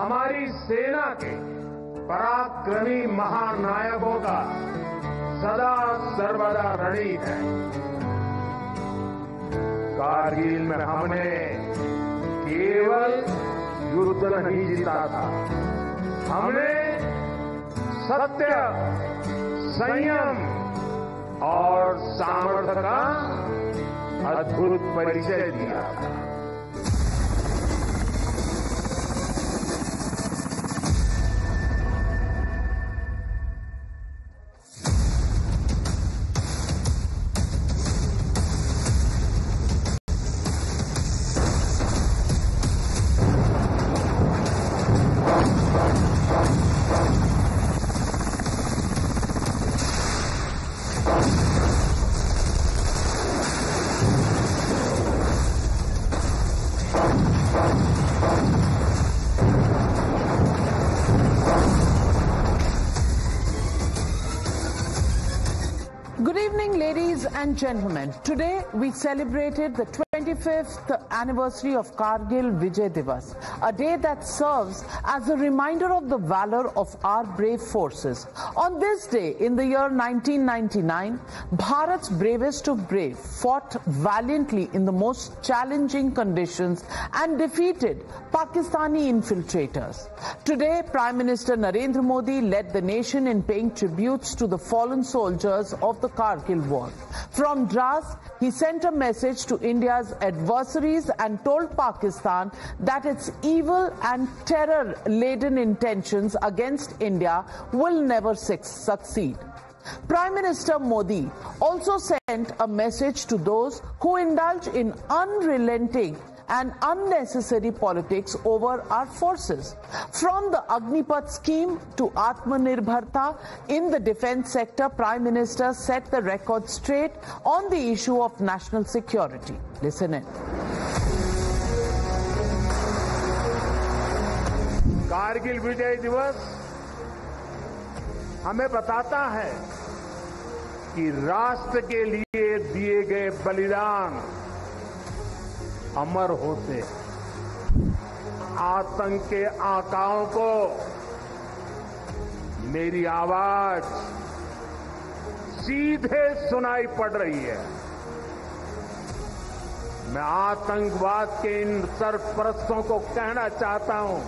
हमारी सेना के पराक्रमी महानायकों का सदा सर्वदा ऋणी है। कारगिल में हमने केवल युद्ध नहीं जीता था, हमने सत्य, संयम और सामर्थ्य का अद्भुत परिचय दिया था। Good evening, ladies and gentlemen. Today we celebrated the 25th anniversary of Kargil Vijay Divas, a day that serves as a reminder of the valor of our brave forces. On this day, in the year 1999, Bharat's bravest of brave fought valiantly in the most challenging conditions and defeated Pakistani infiltrators. Today, Prime Minister Narendra Modi led the nation in paying tributes to the fallen soldiers of the Kargil war. From Dras, he sent a message to India's adversaries and told Pakistan that its evil and terror-laden intentions against India will never succeed. Prime Minister Modi also sent a message to those who indulge in unrelenting and unnecessary politics over our forces. From the Agnipath scheme to Atmanirbharta in the defense sector, Prime Minister set the record straight on the issue of national security. Listen in. Kargil विजय दिवस हमें बताता है कि राष्ट्र के लिए दिए गए बलिदान अमर होते। आतंक के आकाओं को मेरी आवाज सीधे सुनाई पड़ रही है। मैं आतंकवाद के इन सरपरस्तों को कहना चाहता हूं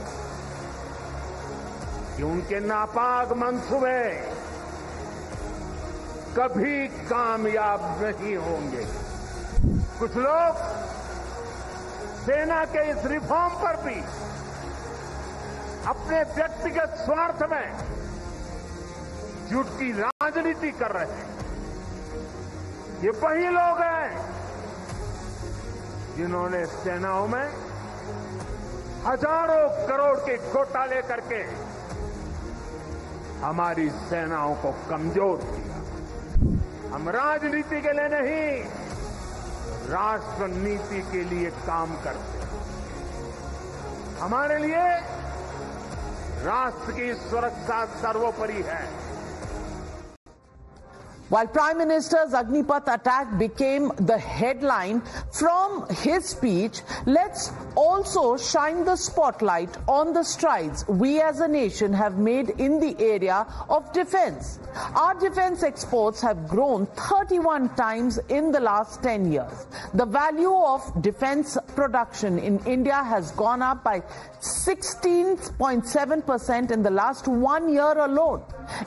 कि उनके नापाक मंसूबे कभी कामयाब नहीं होंगे। कुछ लोग सेना के इस रिफॉर्म पर भी अपने व्यक्तिगत स्वार्थ में झूठ की राजनीति कर रहे हैं। ये वही लोग हैं जिन्होंने सेनाओं में हजारों करोड़ के घोटाले करके हमारी सेनाओं को कमजोर किया। हम राजनीति के लिए नहीं, राष्ट्र नीति के लिए काम करते हैं। हमारे लिए राष्ट्र की सुरक्षा सर्वोपरि है। While Prime Minister's Agnipath attack became the headline from his speech, let's also shine the spotlight on the strides we as a nation have made in the area of defense. Our defense exports have grown 31 times in the last 10 years. The value of defense production in India has gone up by 16.7% in the last 1 year alone.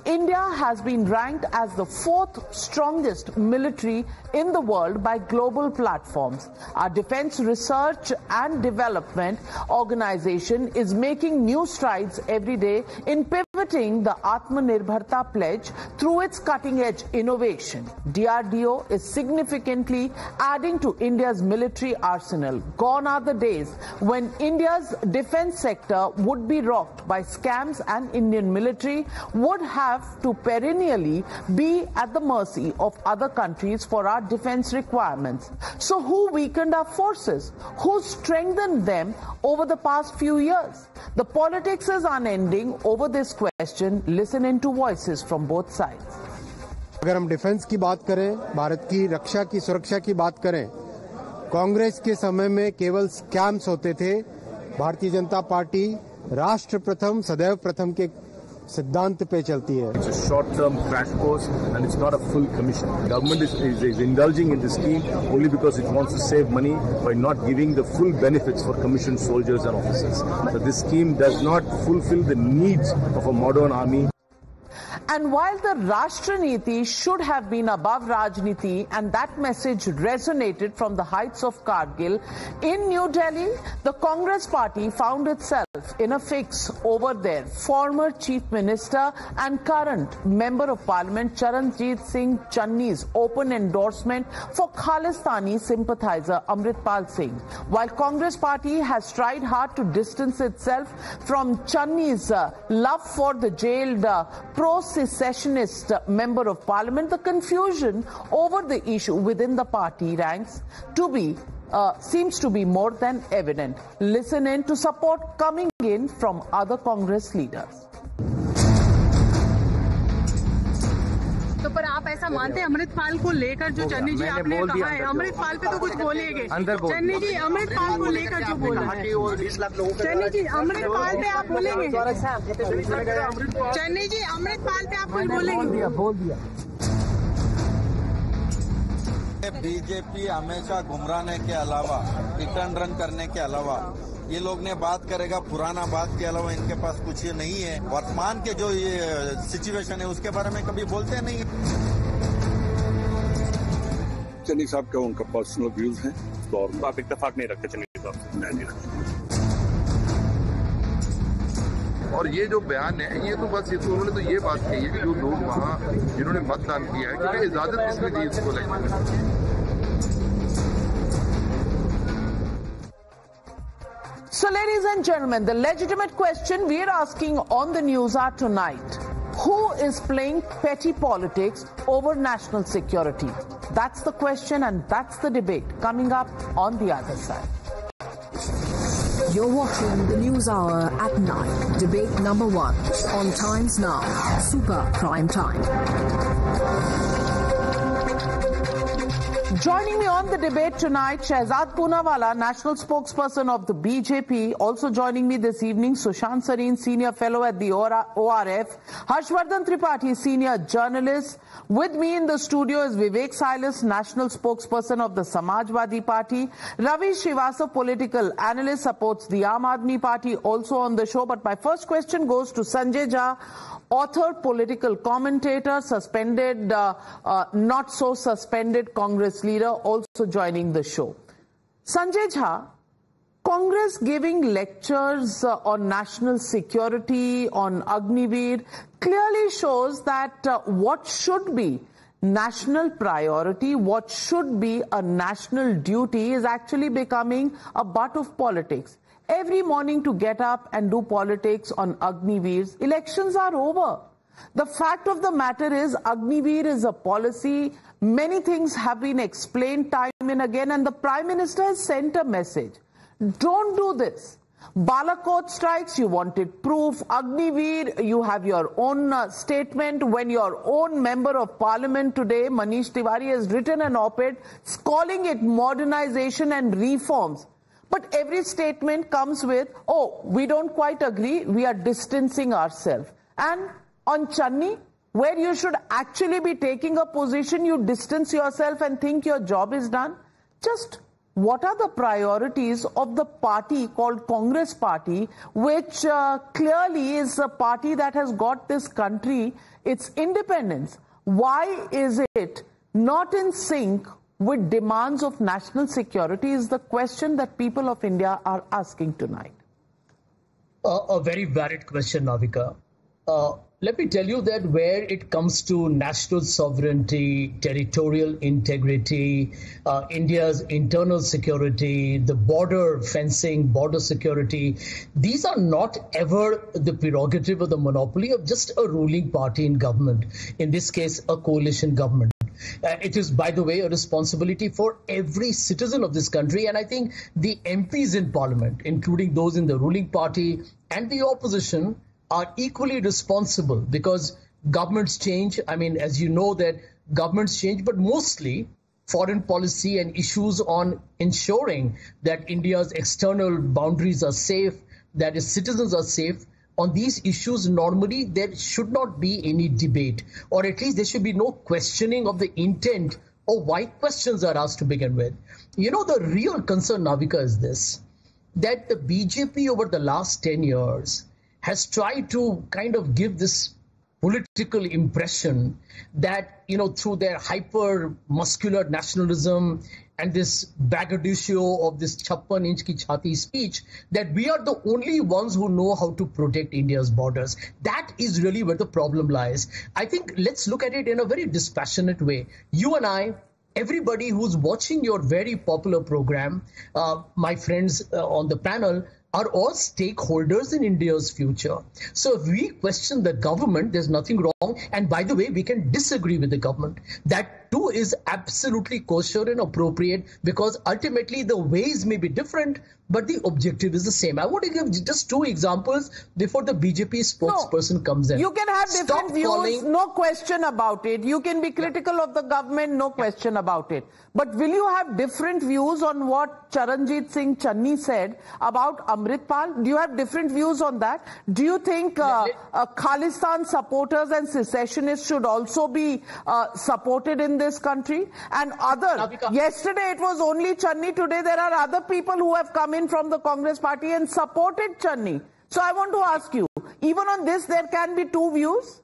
India has been ranked as the 4th strongest military in the world by global platforms. Our Defense Research and Development Organization is making new strides every day in pivoting the Atmanirbharta pledge through its cutting-edge innovation. DRDO is significantly adding to India's military arsenal. Gone are the days when India's defense sector would be rocked by scams and Indian military would have to perennially be at the mercy of other countries for our defense requirements. So who weakened our forces? Who strengthened them over the past few years? The politics is unending over this question. Listen into voices from both sides. अगर हम defence की बात करें, भारत की रक्षा की सुरक्षा की बात करें, कांग्रेस के समय में केवल स्कैम्स होते थे। भारतीय जनता पार्टी राष्ट्र प्रथम सदैव प्रथम के सिद्धांत पे चलती है. It's a short-term crash course and it's not a full commission. Government is indulging in this scheme only because it wants to save money by not giving the full benefits for commissioned soldiers and officers. So this scheme does not fulfill the needs of a modern army. And while the Rashtra should have been above Rajniti, and that message resonated from the heights of Kargil, in New Delhi, the Congress party found itself in a fix over their former Chief Minister and current Member of Parliament Charanjit Singh Channi's open endorsement for Khalistani sympathizer Amritpal Singh. While Congress party has tried hard to distance itself from Channi's love for the jailed pro-secessionist Member of Parliament, the confusion over the issue within the party ranks seems to be more than evident. Listen in to support coming in from other Congress leaders. तो पर आप ऐसा मानते हैं अमृतपाल को लेकर जो चन्नी जी आपने कहा है, अमृतपाल पे तो कुछ बोलिएगा. चन्नी जी अमृतपाल को लेकर जो बोल रहे हैं, चन्नी जी अमृतपाल पे आप बोलेंगे. चन्नी जी अमृतपाल पे आप कुछ बोलेंगे. बोल दिया. बीजेपी हमेशा गुमराने के अलावा, रिटर्न रन करने के अलावा, ये लोग ने बात करेगा पुराना बात के अलावा इनके पास कुछ ये नहीं है. वर्तमान के जो ये सिचुएशन है उसके बारे में कभी बोलते नहीं. चन्नी साहब का उनका पर्सनल व्यूज हैं और आप इत्तेफाक नहीं रखते चन्नी साहब, मैं नहीं रखता. और ये जो बयान है ये तो बस उन्होंने तो ये बात कही है कि जो लोग वहाँ जिन्होंने मतदान किया है क्योंकि इजाजत किसने दी इसको लेकर. So, ladies and gentlemen, the legitimate question we are asking on the news are tonight: who is playing petty politics over national security? That's the question and that's the debate coming up on the other side. You're watching the News Hour at 9. Debate number 1 on Times Now, Super Prime Time. Joining me on the debate tonight, Shehzad Poonawalla, national spokesperson of the BJP. Also joining me this evening, Sushant Sareen, senior fellow at the ORF. Harshvardhan Tripathi, senior journalist. With me in the studio is Vivek Silas, national spokesperson of the Samajwadi Party. Ravi Srivastava, political analyst, supports the Aam Aadmi Party, also on the show. But my first question goes to Sanjay Jha, author, political commentator, suspended, not so suspended Congress leader, also joining the show. Sanjay Jha, Congress giving lectures on national security, on Agniveer, clearly shows that what should be national priority, what should be a national duty, is actually becoming a butt of politics. Every morning to get up and do politics on Agniveers. Elections are over. The fact of the matter is Agniveer is a policy. Many things have been explained time and again, and the Prime Minister has sent a message. Don't do this. Balakot strikes, you wanted proof. Agniveer, you have your own statement. When your own Member of Parliament today, Manish Tiwari, has written an op-ed calling it modernization and reforms. But every statement comes with, oh, we don't quite agree, we are distancing ourselves. And on Channi, where you should actually be taking a position, you distance yourself and think your job is done. Just what are the priorities of the party called Congress Party, which clearly is a party that has got this country its independence? Why is it not in sync with demands of national security is the question that people of India are asking tonight. A very valid question, Navika. Let me tell you that where it comes to national sovereignty, territorial integrity, India's internal security, the border fencing, border security, these are not ever the prerogative or the monopoly of just a ruling party in government, in this case, a coalition government. It is, by the way, a responsibility for every citizen of this country. And I think the MPs in parliament, including those in the ruling party and the opposition, are equally responsible because governments change. I mean, as you know, that governments change, but mostly foreign policy and issues on ensuring that India's external boundaries are safe, that his citizens are safe. On these issues, normally there should not be any debate, or at least there should be no questioning of the intent or why questions are asked to begin with. You know, the real concern, Navika, is this, that the BJP over the last 10 years has tried to kind of give this political impression that, you know, through their hyper muscular nationalism and this braggadocio of this 56 inch ki chhati speech, that we are the only ones who know how to protect India's borders. That is really where the problem lies. I think let's look at it in a very dispassionate way. You and I, everybody who's watching your very popular program, my friends on the panel, are all stakeholders in India's future. So if we question the government, there's nothing wrong. And by the way, we can disagree with the government. That too is absolutely kosher and appropriate, because ultimately the ways may be different, but the objective is the same. I want to give just two examples before the BJP spokesperson comes in. You can have different views, no question about it. You can be critical of the government, no question about it. But will you have different views on what Charanjit Singh Channi said about Amritpal? Do you have different views on that? Do you think Khalistan supporters and secessionists should also be supported in this country? And yesterday it was only Channi, today there are other people who have come in from the Congress party and supported Channi. So I want to ask you, even on this there can be two views?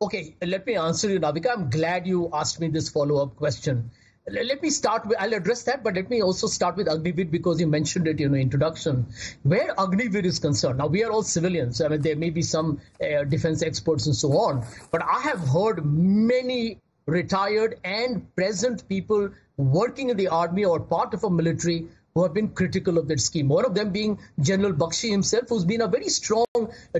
Okay, let me answer you, Navika. I'm glad you asked me this follow-up question. Let me start with, I'll address that, but let me also start with Agnivir, because you mentioned it in the introduction. Where Agnivir is concerned, now we are all civilians. I mean, there may be some defense experts and so on, but I have heard many retired and present people working in the army or part of a military who have been critical of that scheme. One of them being General Bakshi himself, who's been a very strong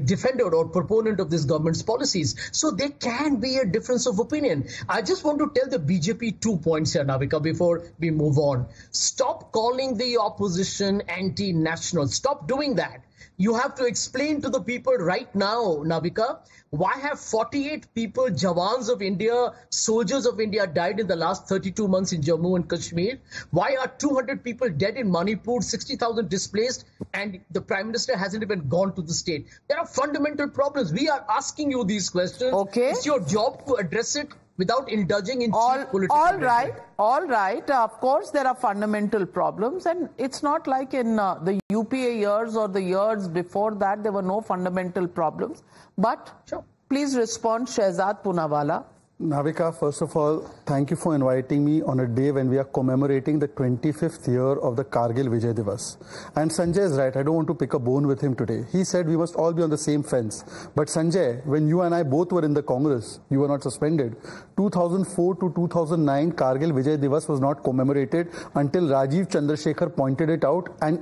defender or proponent of this government's policies. So there can be a difference of opinion. I just want to tell the BJP 2 points here, Navika, before we move on. Stop calling the opposition anti-national. Stop doing that. You have to explain to the people right now, Navika, why have 48 people, Jawans of India, soldiers of India, died in the last 32 months in Jammu and Kashmir? Why are 200 people dead in Manipur, 60,000 displaced, and the Prime Minister hasn't even gone to the state? There are fundamental problems. We are asking you these questions. Okay. It's your job to address it without indulging in cheap political rhetoric. All right. Of course, there are fundamental problems, and it's not like in the UPA years or the years before that there were no fundamental problems. But please respond, Shehzad Poonawalla. Navika, first of all, thank you for inviting me on a day when we are commemorating the 25th year of the Kargil Vijay Divas. And Sanjay is right, I don't want to pick a bone with him today. He said we must all be on the same fence. But Sanjay, when you and I both were in the Congress, you were not suspended. 2004 to 2009, Kargil Vijay Divas was not commemorated until Rajiv Chandrasekhar pointed it out and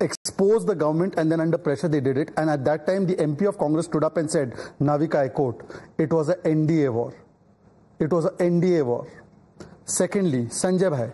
exposed the government, and then under pressure they did it. And at that time, the MP of Congress stood up and said, Navika, I quote, it was an NDA war. It was an NDA war. Secondly, Sanjay Bhai,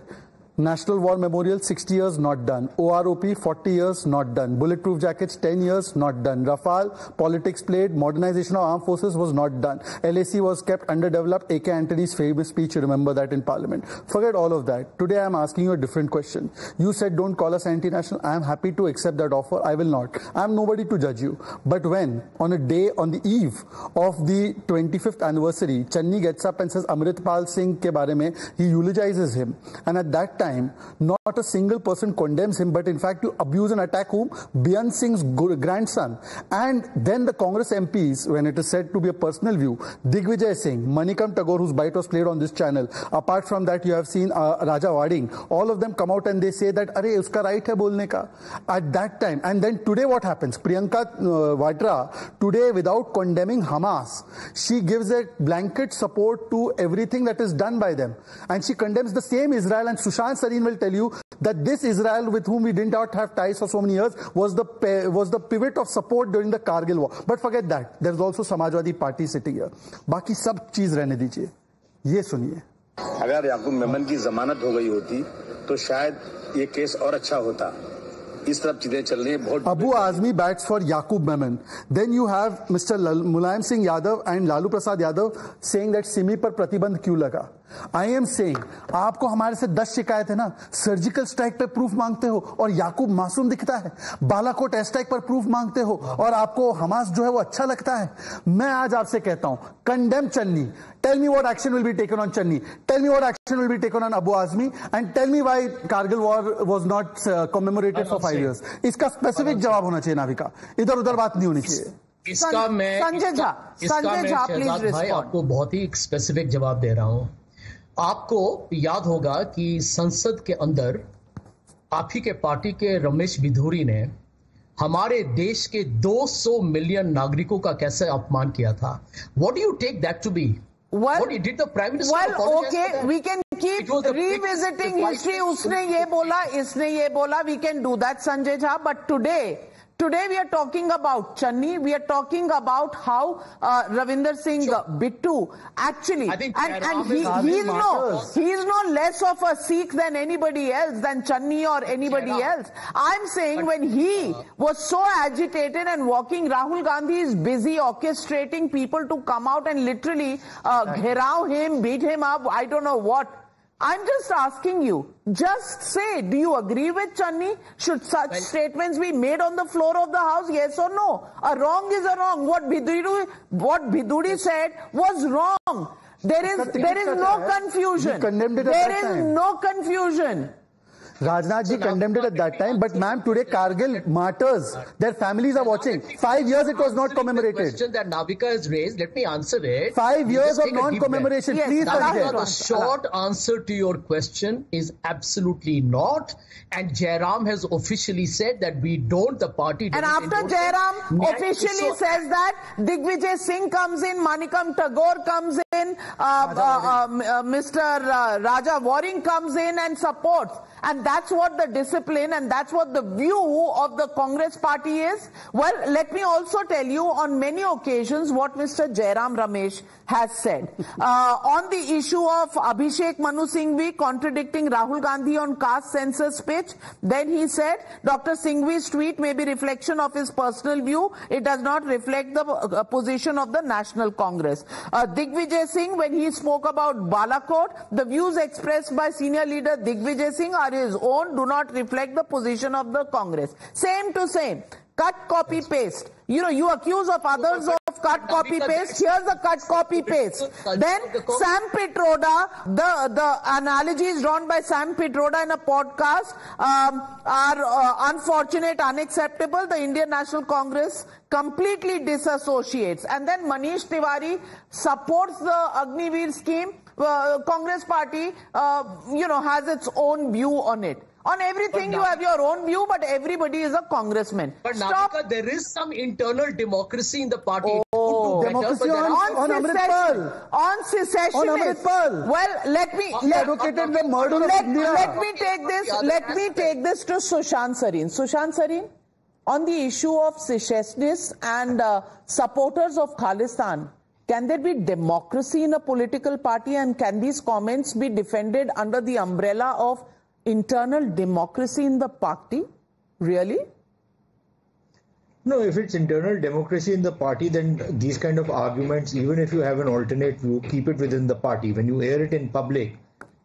National War Memorial, 60 years, not done. OROP, 40 years, not done. Bulletproof jackets, 10 years, not done. Rafale, politics played, modernization of armed forces was not done. LAC was kept underdeveloped. A.K. Antony's famous speech, you remember that in Parliament. Forget all of that. Today I am asking you a different question. You said don't call us anti-national. I am happy to accept that offer. I will not. I am nobody to judge you. But when, on a day, on the eve of the 25th anniversary, Channi gets up and says Amritpal Singh ke baare mein, he eulogizes him. And at that time, not a single person condemns him, but in fact you abuse and attack whom? Beyant Singh's grandson. And then the Congress MPs, when it is said to be a personal view, Digvijay Singh, Manikam Tagore, whose bite was played on this channel, apart from that you have seen Raja Wading, all of them come out and they say that, Arey, uska right hai bolne ka. At that time. And then today what happens? Priyanka Vadra, today without condemning Hamas, she gives a blanket support to everything that is done by them. And she condemns the same Israel, and Sushant Sareen will tell you that this Israel with whom we did not have ties for so many years was the pivot of support during the Kargil war. But forget that. There is also Samajwadi Party sitting here. बाकी सब चीज रहने दीजिए. ये सुनिए. अगर याकूब मेमन की जमानत हो गई होती तो शायद ये केस और अच्छा होता. इस तरफ चीजें चल रही हैं बहुत. Abu Azmi bats for Yaqub Memon. Then you have Mr. Mulayam Singh Yadav and Lalu Prasad Yadav saying that Simi पर प्रतिबंध क्यों लगा. आई एम सेइंग, आपको हमारे से 10 शिकायत है ना, सर्जिकल स्ट्राइक पे प्रूफ मांगते हो और याकूब मासूम दिखता है, बालाकोट एयर स्ट्राइक पर प्रूफ मांगते हो और आपको हमास जो है वो अच्छा लगता है। मैं आज आपसे कहता हूं, condemn Channi, tell me what action will be taken on Channi, tell me what action will be taken on Abu Azmi, and tell me why Kargil war was not commemorated for 5 years। इसका स्पेसिफिक जवाब होना चाहिए नाविका, इधर उधर बात नहीं होनी चाहिए। Sanjay Jha please respond. आपको बहुत ही स्पेसिफिक जवाब दे रहा हूं। आपको याद होगा कि संसद के अंदर आप ही के पार्टी के रमेश बिधूरी ने हमारे देश के 200 मिलियन नागरिकों का कैसे अपमान किया था। What do you take that to be? What did the Prime Minister? Well, okay, we can keep revisiting history. उसने ये बोला, इसने ये बोला. We can do that, Sanjay Jha. But today we are talking about Channi. We are talking about how Ravinder Singh Bittu actually, and he's no less of a Sikh than anybody else, than Channi or anybody else. I'm saying when he was so agitated and walking, Rahul Gandhi is busy orchestrating people to come out and literally gherao him, beat him up, I don't know what. I'm just asking you, just say, do you agree with Channi? Should such statements be made on the floor of the House? Yes or no? A wrong is a wrong. What Biduri said was wrong. There is no confusion. There is no confusion. Rajnath ji condemned it at that time, but ma'am, today Kargil martyrs, their families are watching. 5 years it was not commemorated. The question that Navika has raised, let me answer it. 5 years of non-commemoration. Yes, please, the short answer to your question is absolutely not. And Jairam has officially said that we don't, the party. And after Jairam officially says that, Digvijay Singh comes in, Manikam Tagore comes in, Mr. Raja Waring comes in and supports. And that's what the discipline and that's what the view of the Congress party is. Well, let me also tell you on many occasions what Mr. Jairam Ramesh has said. On the issue of Abhishek Manu Singhvi contradicting Rahul Gandhi on caste census pitch, then he said, Dr. Singhvi's tweet may be reflection of his personal view. It does not reflect the position of the National Congress. Digvijay Singh, when he spoke about Balakot, the views expressed by senior leader Digvijay Singh are his own, do not reflect the position of the Congress. Same to same. Cut, copy, paste. You know, you accuse of others of cut, copy, paste. Here's the cut, copy, paste. Then Sam Pitroda, the analogies drawn by Sam Pitroda in a podcast are unfortunate, unacceptable. The Indian National Congress completely disassociates. And then Manish Tiwari supports the Agniveer scheme. Congress party, has its own view on it. On everything you have your own view, but everybody is a congressman. But Navika, there is some internal democracy in the party. Democracy on Amrit Pal. On secessionists. On Amrit Pal. Well, let me take this to Sushant Sareen. Sushant Sareen, on the issue of secessionists and supporters of Khalistan, can there be democracy in a political party, and can these comments be defended under the umbrella of internal democracy in the party? Really? No, if it's internal democracy in the party, then these kind of arguments, even if you have an alternate view, keep it within the party. When you air it in public,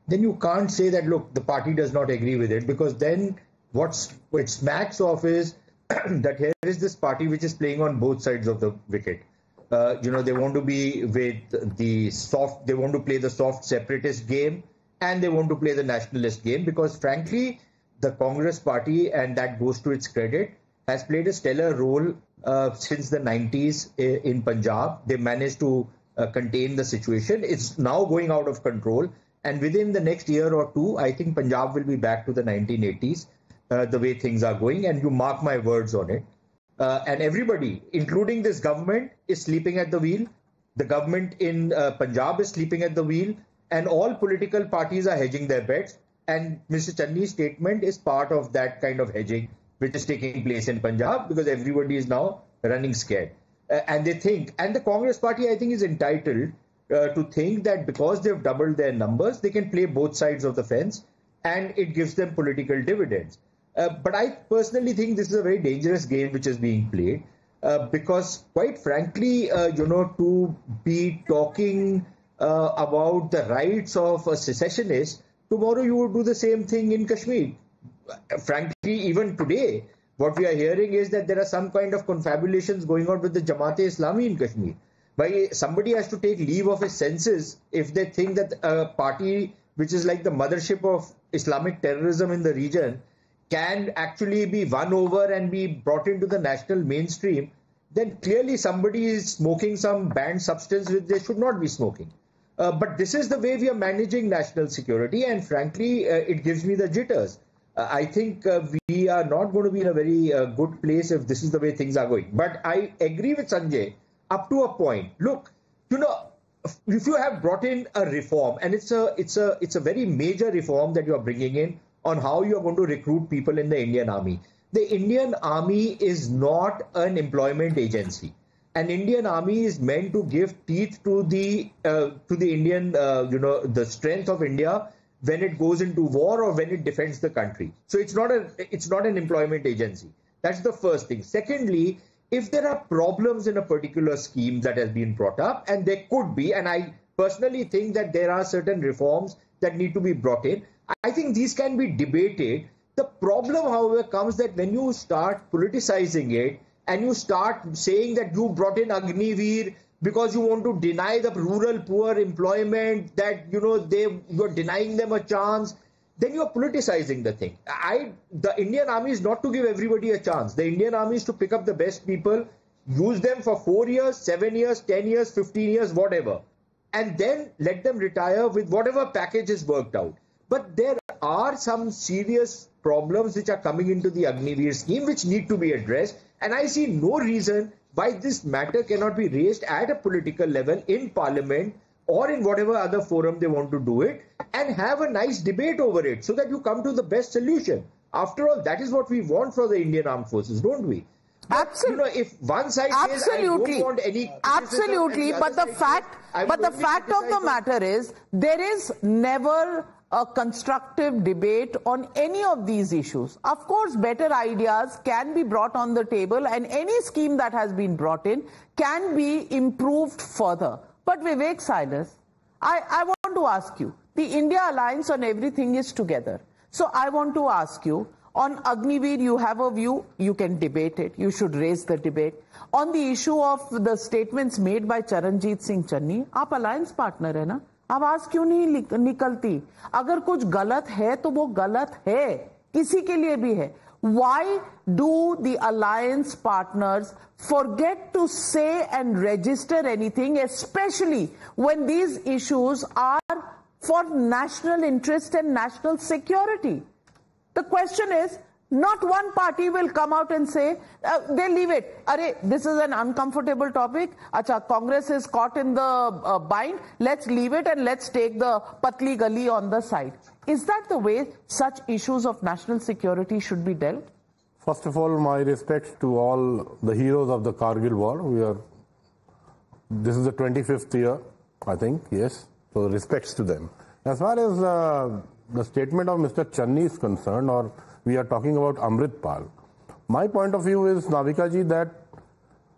then you can't say that, look, the party does not agree with it, because then what it smacks of is that here is this party which is playing on both sides of the wicket. They want to be with the soft, they want to play the soft separatist game, and they want to play the nationalist game, because frankly, the Congress party, and that goes to its credit, has played a stellar role since the 90s in Punjab. They managed to contain the situation. It's now going out of control, and within the next year or two, I think Punjab will be back to the 1980s, the way things are going, and you mark my words on it. And everybody, including this government, is sleeping at the wheel. The government in Punjab is sleeping at the wheel, and all political parties are hedging their bets. And Mr. Channi's statement is part of that kind of hedging which is taking place in Punjab, because everybody is now running scared. And they think, and the Congress party, I think, is entitled to think that because they've doubled their numbers, they can play both sides of the fence, and it gives them political dividends. But I personally think this is a very dangerous game which is being played, because quite frankly, to be talking about the rights of a secessionist, tomorrow you would do the same thing in Kashmir. Frankly, even today, what we are hearing is that there are some kind of confabulations going on with the Jamaat-e-Islami in Kashmir. Somebody has to take leave of his senses if they think that a party which is like the mothership of Islamic terrorism in the region can actually be won over and be brought into the national mainstream. Then clearly somebody is smoking some banned substance which they should not be smoking. But this is the way we are managing national security, and frankly, it gives me the jitters. I think we are not going to be in a very good place if this is the way things are going. But I agree with Sanjay up to a point. Look, if you have brought in a reform, and it's a very major reform that you are bringing in on how you are going to recruit people in the Indian Army. The Indian Army is not an employment agency. An Indian Army is meant to give teeth to the Indian, the strength of India when it goes into war or when it defends the country. So it's not an employment agency. That's the first thing. Secondly, if there are problems in a particular scheme that has been brought up, and there could be, and I personally think that there are certain reforms that need to be brought in, I think these can be debated. The problem, however, comes that when you start politicizing it and you start saying that you brought in Agniveer because you want to deny the rural poor employment, that, you're denying them a chance, then you're politicizing the thing. The Indian Army is not to give everybody a chance. The Indian Army is to pick up the best people, use them for 4 years, 7 years, 10 years, 15 years, whatever, and then let them retire with whatever package is worked out. But there are some serious problems which are coming into the Agniveer scheme which need to be addressed, and I see no reason why this matter cannot be raised at a political level in Parliament or in whatever other forum they want to do it, and have a nice debate over it so that you come to the best solution. After all, that is what we want for the Indian Armed Forces, don't we? Absolutely. If one side says, I don't want any absolutely, but the fact of the matter is there is never a constructive debate on any of these issues. Of course, better ideas can be brought on the table, and any scheme that has been brought in can be improved further. But Vivek Silas, I want to ask you, the India Alliance on everything is together. So I want to ask you, on Agniveer, you have a view, you can debate it, you should raise the debate. On the issue of the statements made by Charanjit Singh Channi, आप alliance partner है ना? आवाज क्यों नहीं निकलती? अगर कुछ गलत है तो वो गलत है, किसी के लिए भी है. Why do the alliance partners forget to say and register anything, especially when these issues are for national interest and national security? The question is, not one party will come out and say, they leave it. Arey, this is an uncomfortable topic. Acha, Congress is caught in the bind. Let's leave it and let's take the patli gali on the side. Is that the way such issues of national security should be dealt? First of all, my respects to all the heroes of the Kargil war. This is the 25th year, I think, yes. So respects to them. As far as the statement of Mr. Channi is concerned, or we are talking about Amrit Pal, my point of view is, Navika ji, that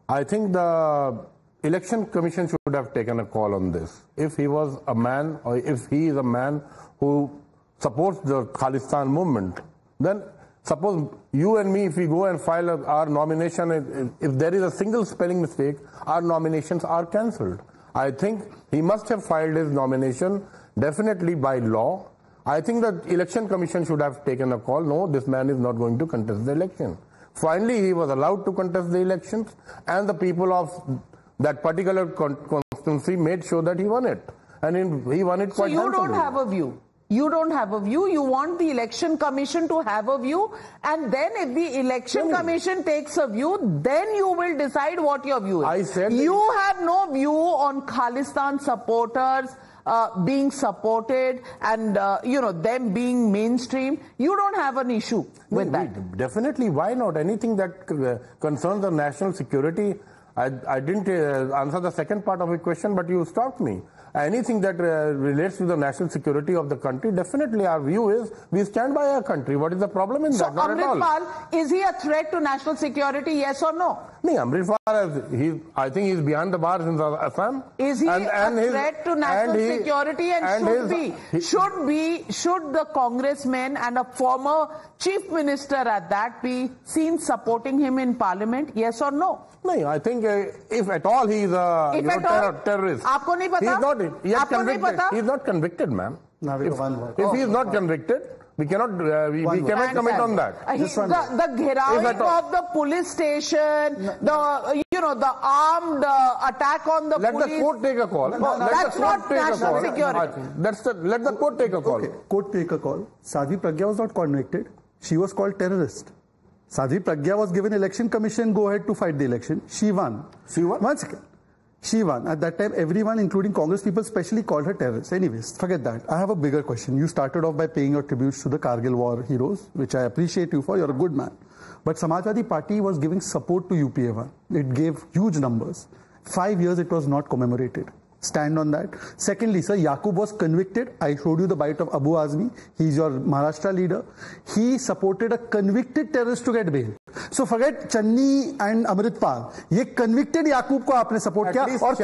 I think the Election Commission should have taken a call on this. If he was a man, or if he is a man who supports the Khalistan movement, then suppose you and me, if we go and file our nomination, if there is a single spelling mistake, our nominations are cancelled. I think he must have filed his nomination definitely by law. I think the Election Commission should have taken a call. No, this man is not going to contest the election. Finally, he was allowed to contest the elections, and the people of that particular constituency made sure that he won it. And he won it quite handsomely. So you don't have a view. You don't have a view. You want the Election Commission to have a view, and then if the Election Commission takes a view, then you will decide what your view is. I said you have no view on Khalistan supporters being supported and them being mainstream. You don't have an issue with that. Definitely, why not? Anything that concerns the national security. I didn't answer the second part of your question, but you stopped me. anything that relates to the national security of the country, definitely our view is we stand by our country. What is the problem in that? Not at all. Amritpal, is he a threat to national security, yes or no? No, Amritpal, I think he's behind the bars in Assam. Is he a threat to national security and should the congressman and a former chief minister at that be seen supporting him in parliament, yes or no? No, I think if at all he is a terrorist. आपको नहीं पता? He is not convicted, ma'am. If he is not convicted, we cannot comment on that. The ghirawing of the police station, the armed attack on the police. Let the court take a call. That's not national security. Let the court take a call. Okay, court take a call. Sadhvi Pragya was not convicted. She was called terrorist. Sadhvi Pragya was given election commission go ahead to fight the election. She won. One second. She won. At that time, everyone, including Congress people, especially called her terrorist. Anyways, forget that. I have a bigger question. You started off by paying your tributes to the Kargil war heroes, which I appreciate you for. You're a good man. But Samajwadi Party was giving support to UPA-1. It gave huge numbers. 5 years it was not commemorated. Stand on that. Secondly, sir, Yaqub was convicted. I showed you the bite of Abu Azmi. He's your Maharashtra leader. He supported a convicted terrorist to get bail. So forget Channi and Amritpal. ये convicted Yaqub को आपने support किया. और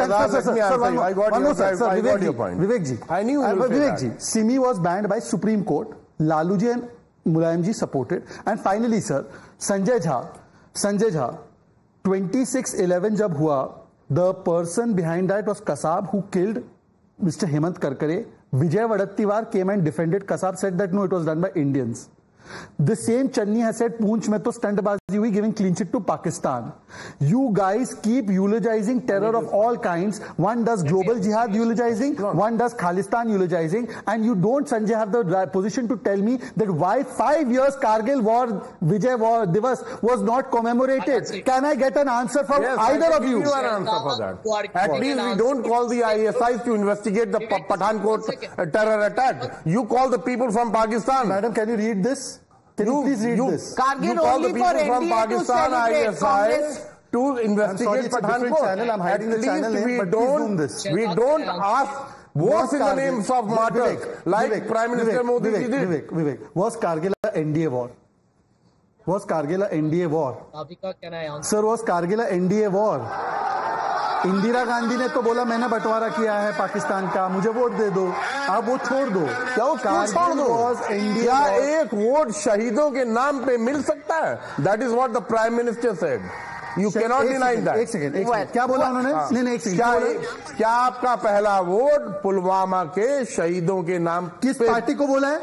Vivek ji. I knew Vivek ji. Simi was banned by Supreme Court. Lalu ji and Mulayam ji supported. And finally, sir, Sanjay Jha. 26/11 जब हुआ, the person behind that was Kasab, who killed Mr. Hemant Karkare. Vijay Wadattiwar came and defended Kasab, said that no, it was done by Indians. The same Channi has said Poonch mein to stuntbazi hui, giving clean chit to Pakistan. You guys keep eulogizing terror of all kinds. One does global jihad eulogizing, one does Khalistan eulogizing, and you don't, Sanjay, have the position to tell me that why 5 years Kargil war, Vijay war Divas was not commemorated. Can I get an answer from either of you? An answer for that. At least we don't call the ISIs to investigate the Pathankot terror attack. You call the people from Pakistan. Madam, can you read this? Can you please read this? Kargil you call only the people for from NDA Pakistan ISI to investigate Pathankot. Channel. I'm hiding the channel name, but please zoom this. We don't ask votes in the names of martyrs like Prime Minister Modi did. Vivek, was Kargil a NDA war? Was Kargil a NDA war? Navika, can I answer? Sir, was Kargil a NDA war? Indira Gandhi ने तो बोला मैंने बंटवारा किया है पाकिस्तान का, मुझे vote दे दो. आप वो छोड़ दो. क्या वो छोड़ दो? क्या एक वोट शहीदों के नाम पे मिल सकता है? That is what the Prime Minister said. You cannot deny that. एक सेकंड. क्या बोला उन्होंने? नहीं, एक सेकंड. क्या आपका पहला वोट पुलवामा के शहीदों के नाम किस पार्टी को बोला है?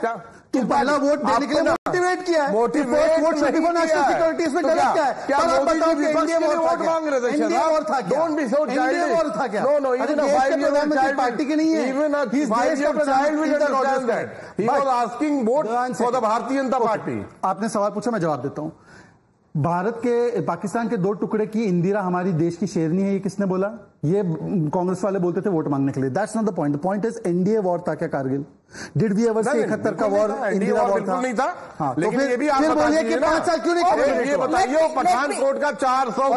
कि पहला वोट देने के लिए मोटिवेट किया है. मोटिवेट वोट नेशनल सिक्योरिटी इसमें गलत क्या है? क्या मोदी जी विपक्ष के लिए वोट मांग रहे थे? इंडिया वॉर था क्या? Don't be so childish. War था क्या? नो इवन अ 5 year old child पार्टी के नहीं है. Even a 5 year old child will understand that. He was asking vote for the Bharatiya Janata party. आपने सवाल पूछा, मैं जवाब देता हूं. भारत के पाकिस्तान के 2 टुकड़े की इंदिरा हमारी देश की शेरनी है, ये किसने बोला? ये कांग्रेस वाले बोलते थे वोट मांगने के लिए. That's not the point. The point is NDA war था क्या कारगिल? डिड वी एवर से 71 का वॉर इंदिरा वॉर था? नहीं था. हाँ, लेकिन ये भी आप बोलिए कि 5 साल क्यों नहीं? ये बताइए पठानकोट का 400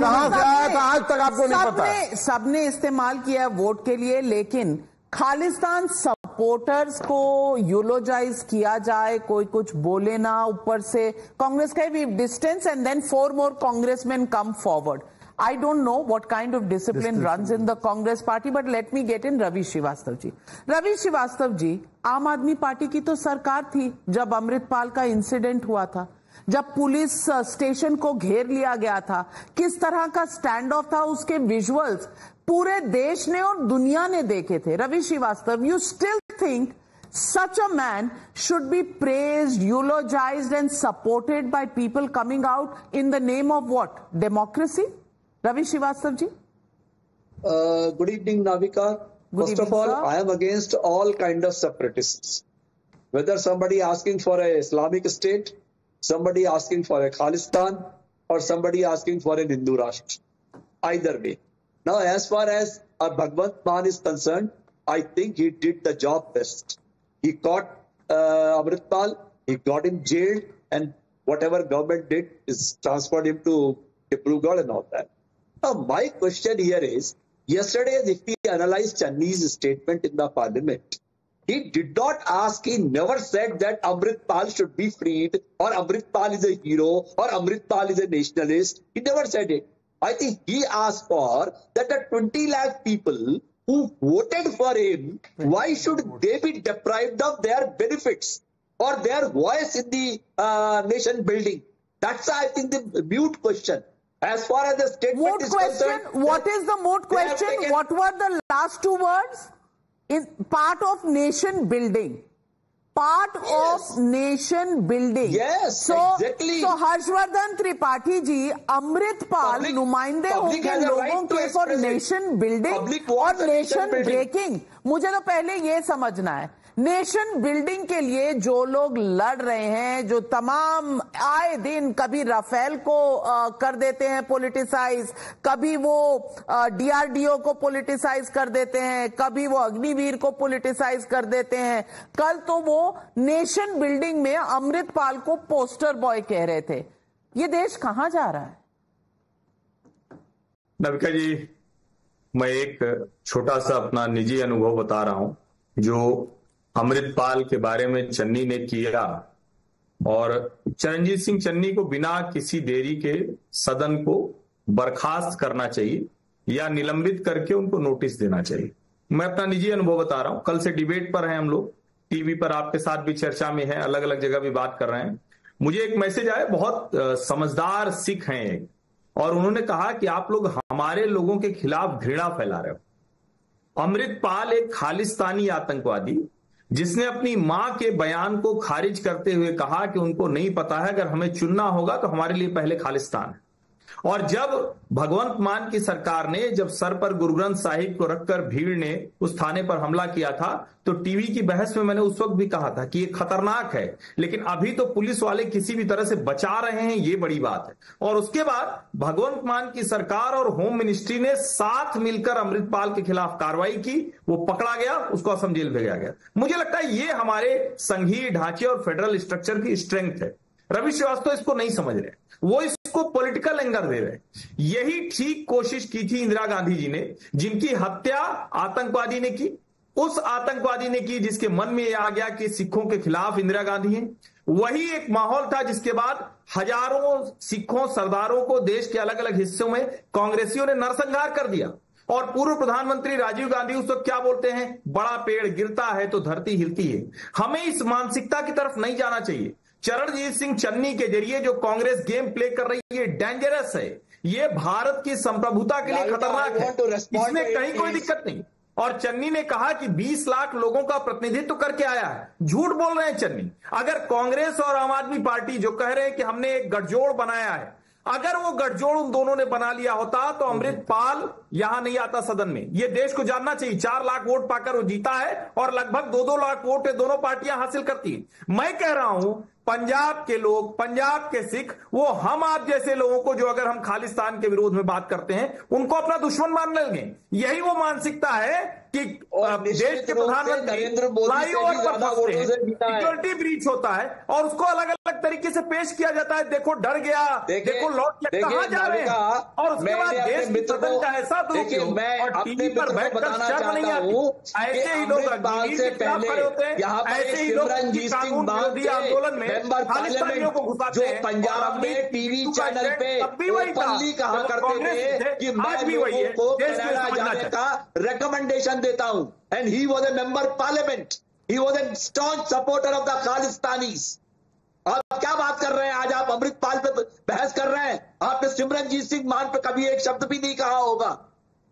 कहाँ से आया था आज तक आपको नहीं पता? सबने इस्तेमाल किया वोट के लिए, लेकिन खालिस्तान सपोर्टर्स को यूलोजाइज किया जाए, कोई कुछ बोले ना, ऊपर से कांग्रेस का भी distance and then 4 more congressmen come forward. I don't know what kind of discipline runs in the Congress party, but let me get in Ravi Srivastava ji. Ravi Srivastava ji, आम आदमी पार्टी की तो सरकार थी जब अमृतपाल का incident हुआ था, जब पुलिस स्टेशन को घेर लिया गया था, किस तरह का स्टैंड ऑफ था, उसके विजुअल्स पूरे देश ने और दुनिया ने देखे थे. Ravi Srivastava, you still think such a man should be praised, eulogized and supported by people coming out in the name of what? Democracy? Ravi Srivastava ji? Good evening, Navika. First of all, I am against all kind of separatists. Whether somebody asking for an Islamic state, somebody asking for a Khalistan, or somebody asking for an Hindu Rashtra. Either way. Now, as far as Bhagwant Mann is concerned, I think he did the job best. He caught Amritpal, he got him jailed, and whatever government did is transferred him to Dibrugarh and all that. Now, my question here is, Yesterday, if we analyze Channi's statement in the parliament, he did not ask, he never said that Amrit Pal should be freed, or Amrit Pal is a hero, or Amrit Pal is a nationalist. He never said it. I think he asked for that the 20 lakh people who voted for him, why should they be deprived of their benefits or their voice in the nation building? That's, I think, the moot question. As far as the statement moot is question, concerned. what is the moot question? What were the last two words? Is part of nation building. Part of nation building. Yes, exactly. So Harshvardhan Tripathi ji अमृत पाल नुमाइंदे होंगे लोगों के for nation building और nation breaking. मुझे तो पहले ये समझना है, नेशन बिल्डिंग के लिए जो लोग लड़ रहे हैं, जो तमाम आए दिन कभी राफेल को कर देते हैं पॉलिटिसाइज, कभी वो डीआरडीओ को पॉलिटिसाइज कर देते हैं, कभी वो अग्निवीर को पॉलिटिसाइज कर देते हैं. कल तो वो नेशन बिल्डिंग में अमृतपाल को पोस्टर बॉय कह रहे थे. ये देश कहां जा रहा है? नविका जी, मैं एक छोटा सा अपना निजी अनुभव बता रहा हूं जो अमृतपाल के बारे में चन्नी ने किया, और चरणजीत सिंह चन्नी को बिना किसी देरी के सदन को बर्खास्त करना चाहिए या निलंबित करके उनको नोटिस देना चाहिए. मैं अपना निजी अनुभव बता रहा हूं. कल से डिबेट पर हैं हम लोग, टीवी पर आपके साथ भी चर्चा में है, अलग अलग जगह भी बात कर रहे हैं. मुझे एक मैसेज आया, बहुत समझदार सिख हैं एक, और उन्होंने कहा कि आप लोग हमारे लोगों के खिलाफ घृणा फैला रहे हो. अमृतपाल एक खालिस्तानी आतंकवादी जिसने अपनी मां के बयान को खारिज करते हुए कहा कि उनको नहीं पता है, अगर हमें चुनना होगा तो हमारे लिए पहले खालिस्तान है. और जब भगवंत मान की सरकार ने जब सर पर गुरु ग्रंथ साहिब को रखकर भीड़ ने उस थाने पर हमला किया था, तो टीवी की बहस में मैंने उस वक्त भी कहा था कि ये खतरनाक है, लेकिन अभी तो पुलिस वाले किसी भी तरह से बचा रहे हैं, ये बड़ी बात है. और उसके बाद भगवंत मान की सरकार और होम मिनिस्ट्री ने साथ मिलकर अमृतपाल के खिलाफ कार्रवाई की, वो पकड़ा गया, उसको असम जेल भेजा गया. मुझे लगता है ये हमारे संघीय ढांचे और फेडरल स्ट्रक्चर की स्ट्रेंथ है. रवि श्रीवास्तव इसको नहीं समझ रहे, वो इसको पॉलिटिकल एंगर दे रहे. यही ठीक कोशिश की थी इंदिरा गांधी जी ने, जिनकी हत्या आतंकवादी ने की. उस आतंकवादी ने की जिसके मन में यह आ गया कि सिखों के खिलाफ इंदिरा गांधी हैं. वही एक माहौल था जिसके बाद हजारों सिखों सरदारों को देश के अलग अलग हिस्सों में कांग्रेसियों ने नरसंहार कर दिया. और पूर्व प्रधानमंत्री राजीव गांधी उस वक्त क्या बोलते हैं, बड़ा पेड़ गिरता है तो धरती हिलती है. हमें इस मानसिकता की तरफ नहीं जाना चाहिए. चरणजीत सिंह चन्नी के जरिए जो कांग्रेस गेम प्ले कर रही है डेंजरस है, ये भारत की संप्रभुता के लिए खतरनाक है, इसमें कहीं कोई दिक्कत नहीं. और चन्नी ने कहा कि 20 लाख लोगों का प्रतिनिधित्व करके आया है. झूठ बोल रहे हैं चन्नी. अगर कांग्रेस और आम आदमी पार्टी जो कह रहे हैं कि हमने एक गठजोड़ बनाया है, अगर वो गठजोड़ उन दोनों ने बना लिया होता तो अमृतपाल यहां नहीं आता सदन में. ये देश को जानना चाहिए. 4 लाख वोट पाकर वो जीता है और लगभग 2-2 लाख वोट दोनों पार्टियां हासिल करती है. मैं कह रहा हूं पंजाब के लोग, पंजाब के सिख, वो हम आप जैसे लोगों को जो अगर हम खालिस्तान के विरोध में बात करते हैं उनको अपना दुश्मन मान लेंगे. यही वो मानसिकता है कि देश के प्रधानमंत्री फ्लाईओवर पर फंसते हैं, सिक्योरिटी ब्रीच होता है और उसको अलग अलग तरीके से पेश किया जाता है. देखो डर गया, देखो लौट गया, कहां जा रहे हैं. और उसके बाद देश की सदन का ऐसा दुरुपयोग और टीवी पर बैठकर शर्म नहीं आती. ऐसे ही लोग अग्निवीर के खिलाफ खड़े होते हैं, ऐसे ही लोग कानून विरोधी आंदोलन में खालिस्तानियों को घुसाते हैं. पंजाब में टीवी चैनल पे ओपनली कहा करते थे कि मैं लोगों को कनाडा जाने का रिकमेंडेशन देता हूं. And he was a member parliament, he was a staunch supporter of the Khalistanis. आप क्या बात कर रहे हैं? आज आप अमृतपाल पे बहस कर रहे हैं. आपने सिमरनजीत सिंह मान पे कभी एक शब्द भी नहीं कहा होगा.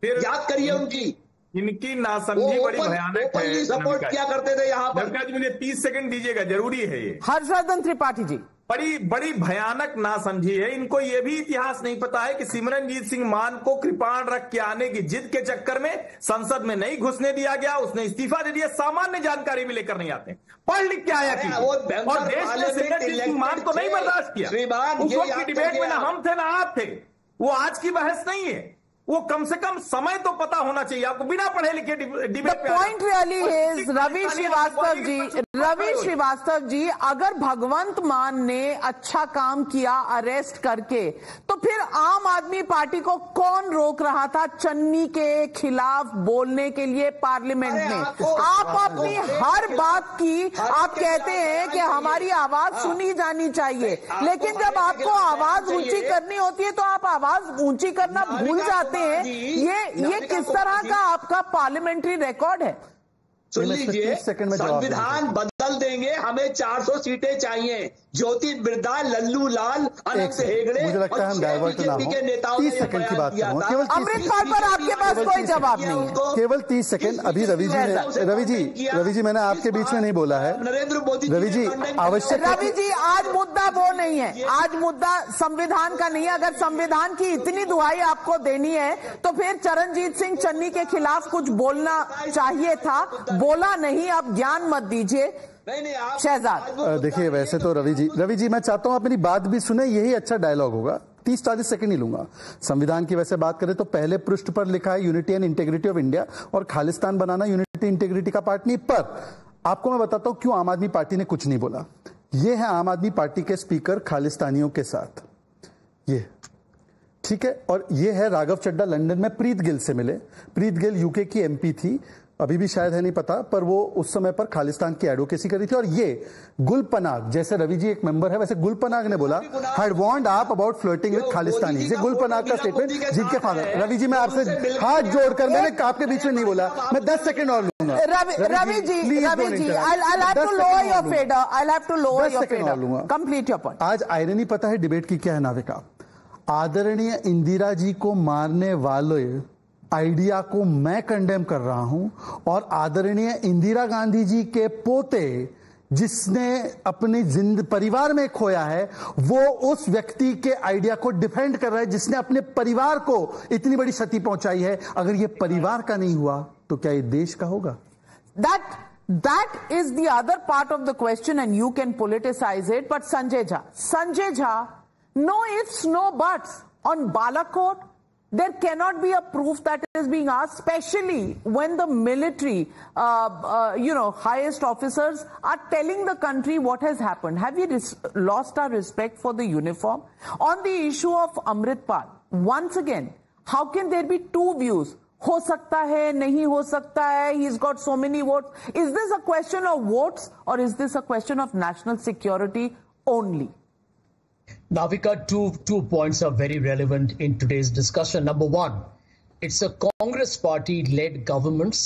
फिर याद करिए उनकी, इनकी नासमझी बड़ी भयानक है. सपोर्ट किया करते थे यहाँ पर. मुझे 30 सेकंड दीजिएगा, जरूरी है ये. हर्षवर्धन त्रिपाठी जी, बड़ी भयानक नासमझी है. इनको यह भी इतिहास नहीं पता है कि सिमरनजीत सिंह मान को कृपाण रख के आने की जिद के चक्कर में संसद में नहीं घुसने दिया गया, उसने इस्तीफा दे दिया. सामान्य जानकारी भी लेकर नहीं आते, पढ़ लिख के आया कि और देश ने सिमरनजीत सिंह मान को नहीं बर्दाश्त किया. उस वक्त की डिबेट में ना हम थे ना आप थे. वो आज की बहस नहीं है. वो कम से कम समय तो पता होना चाहिए आपको, बिना पढ़े लिखे डिबेट पे। Point really is Ravi Shrivastava ji, अगर भगवंत मान ने अच्छा काम किया अरेस्ट करके, तो फिर आम आदमी पार्टी को कौन रोक रहा था चन्नी के खिलाफ बोलने के लिए पार्लियामेंट में? आप अपनी हर बात की आप कहते हैं कि हमारी आवाज सुनी जानी चाहिए, लेकिन जब आपको आवाज ऊंची करनी होती है तो आप आवाज ऊंची करना भूल जाते हैं। ये किस तरह का आपका पार्लियामेंट्री रिकॉर्ड है? सुन लीजिए, संविधान बदल देंगे, हमें 400 सीटें चाहिए। ज्योति बिरला, लल्लू लाल, अनंत हेगड़े, मुझे लगता है हम डाइवर्ट ना हो। 30 सेकंड की बात करूंगा, केवल अमृतपाल पर आपके पास कोई जवाब नहीं है। केवल 30 सेकंड। अभी रवि जी मैंने आपके बीच में नहीं बोला है। नरेंद्र मोदी रवि जी आवश्यक, रवि जी आज मुद्दा वो नहीं है, आज मुद्दा संविधान का नहीं है। अगर संविधान की इतनी दुहाई आपको देनी है तो फिर चरणजीत सिंह चन्नी के खिलाफ कुछ बोलना चाहिए था, बोला नहीं। अब ज्ञान मत दीजिए शहजाद। देखिए, वैसे तो रवि जी मैं चाहता हूं आप मेरी बात भी सुने, यही अच्छा डायलॉग होगा। 30-40 सेकंड ही लूंगा। संविधान की वैसे बात करें तो पहले पृष्ठ पर लिखा है unity and integrity of India, और खालिस्तान बनाना यूनिटी इंटीग्रिटी का पार्ट नहीं। पर आपको मैं बताता हूं क्यों आम आदमी पार्टी ने कुछ नहीं बोला। ये है आम आदमी पार्टी के स्पीकर खालिस्तानियों के साथ, ये ठीक है। और ये है राघव चड्ढा लंदन में प्रीत गिल से मिले। प्रीत गिल यूके की एमपी थी, अभी भी शायद है नहीं पता, पर वो उस समय पर खालिस्तान की एडवोकेसी करी थी। और ये गुल पनाग, जैसे रवि जी एक मेंबर है, वैसे गुल पनाग ने बोला हैड वार्नड आप अबाउट फ्लर्टिंग विद खालिस्तानी। ये गुल पनाग का स्टेटमेंट जीत के फादर। रवि जी मैं आपसे हाथ जोड़कर, मैंने आपके बीच में नहीं बोला, मैं 10 सेकंड और लूंगा। Ravi ji I'll have to lower your fader. I'll have to lower your fader. Complete your point. आज आयरनी पता है डिबेट की क्या है नाविका? आदरणीय इंदिरा जी को मारने वाले आइडिया को मैं कंडेम कर रहा हूं, और आदरणीय इंदिरा गांधी जी के पोते जिसने अपनी परिवार में खोया है, वो उस व्यक्ति के आइडिया को डिफेंड कर रहा है जिसने अपने परिवार को इतनी बड़ी क्षति पहुंचाई है। अगर ये परिवार का नहीं हुआ तो क्या ये देश का होगा? That is the other part of the question, and you can politicize it. But Sanjay Jha, no ifs, no buts on Balakot. There cannot be a proof that is being asked, especially when the military, highest officers are telling the country what has happened. Have we lost our respect for the uniform? On the issue of Amritpal, once again, how can there be two views? हो सकता है, नहीं हो सकता है, he's got so many votes. Is this a question of votes, or is this a question of national security only? Navika, two points are very relevant in today's discussion. Number one, it's a Congress party-led governments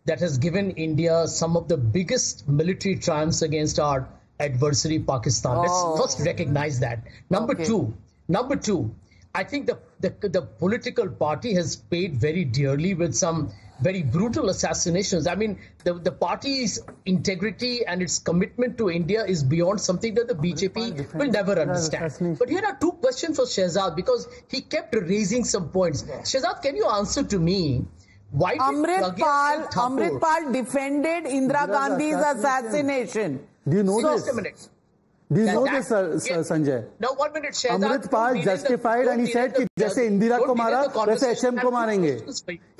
that has given India some of the biggest military triumphs against our adversary, Pakistan. Let's first recognize that. Number two, I think the political party has paid very dearly with some very brutal assassinations. I mean, the party's integrity and its commitment to India is beyond something that the BJP will never understand. But here are two questions for Shehzad, because he kept raising some points. Shehzad, can you answer to me? Why did Amritpal defended Indira Gandhi's assassination? Do you know this? Do you know this, Sanjay? Now, 1 minute, Shehzad. Amritpal justified and he said कि जैसे इंदिरा को मारा वैसे HM को मारेंगे.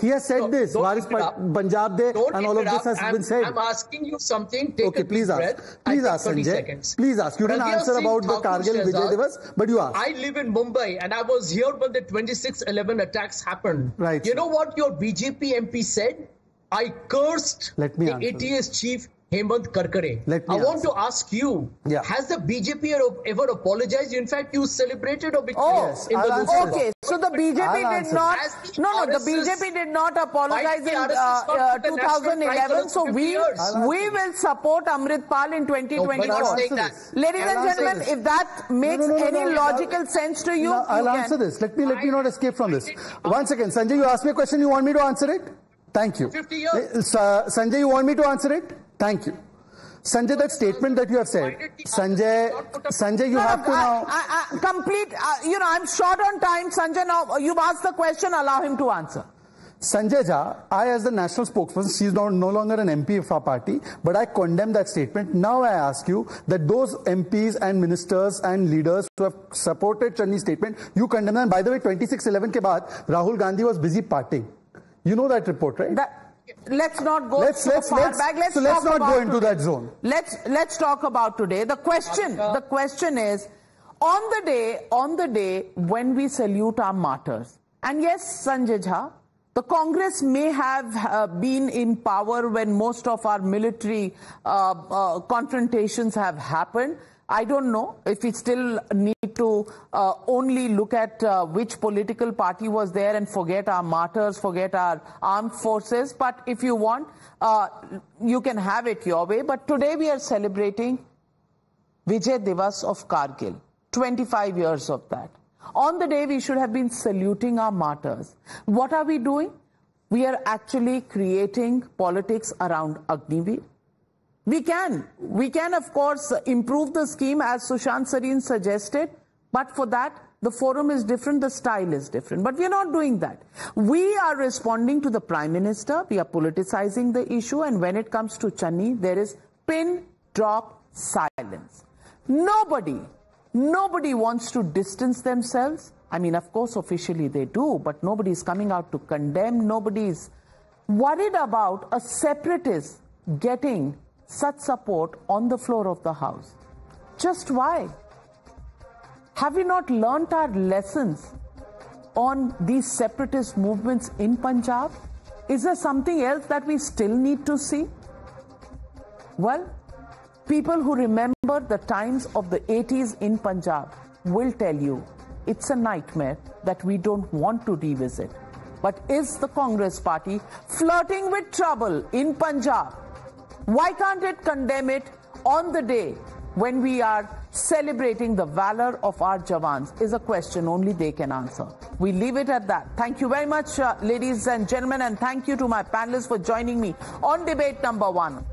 He has said this. Waris Punjab De and all of this has been said. I'm asking you something. Take okay, please ask. Please ask, Sanjay. Please ask. You didn't answer about the Kargil Vijay Divas, but you asked. I live in Mumbai and I was here when the 26/11 attacks happened. Right. You know what your BJP MP said? I cursed the ATS chief Hemant Karkare. I want to ask you, has the BJP ever apologized? In fact, you celebrated a victory in the Lok Sabha. Okay, so the BJP did not. The BJP did not apologize in 2011. So we will support Amritpal in 2024. Ladies and gentlemen, if that makes any logical sense to you, I'll answer this. Let me not escape from this. One second, Sanjay, you asked me a question. You want me to answer it? Thank you. 50 years. Sanjay, you want me to answer it? Thank you. Sanjay, that statement that you have said, Sanjay, you have to now complete. I'm short on time, Sanjay. Now you've asked the question. Allow him to answer. Sanjay Jha, I as the national spokesperson, she is no longer an MP of our party, but I condemn that statement. Now I ask you that those MPs and ministers and leaders who have supported Channi's statement, you condemn them. And by the way, 26/11 ke baad, Rahul Gandhi was busy partying. You know that report, right? Let's not go let's not go into that zone. Let's talk about today. The question is, on the day when we salute our martyrs, and yes, Sanjay Jha, the Congress may have been in power when most of our military confrontations have happened. I don't know if we still need to only look at which political party was there and forget our martyrs, forget our armed forces. But if you want, you can have it your way. But today we are celebrating Vijay Divas of Kargil, 25 years of that. On the day we should have been saluting our martyrs. What are we doing? We are actually creating politics around Agniveer. We can of course improve the scheme as Sushant Sareen suggested, but for that the forum is different, the style is different. But we are not doing that. We are responding to the Prime Minister, we are politicizing the issue, and when it comes to Channi, there is pin drop silence. Nobody wants to distance themselves. I mean, of course, officially they do, but nobody is coming out to condemn. Nobody is worried about a separatist getting such support on the floor of the House. Just why? Have we not learnt our lessons on these separatist movements in Punjab? Is there something else that we still need to see? Well, people who remember the times of the 80s in Punjab will tell you it's a nightmare that we don't want to revisit. But is the Congress party flirting with trouble in Punjab? Why can't it condemn it on the day when we are celebrating the valor of our Jawans? Is a question only they can answer. We leave it at that. Thank you very much, ladies and gentlemen, and thank you to my panelists for joining me on debate number 1.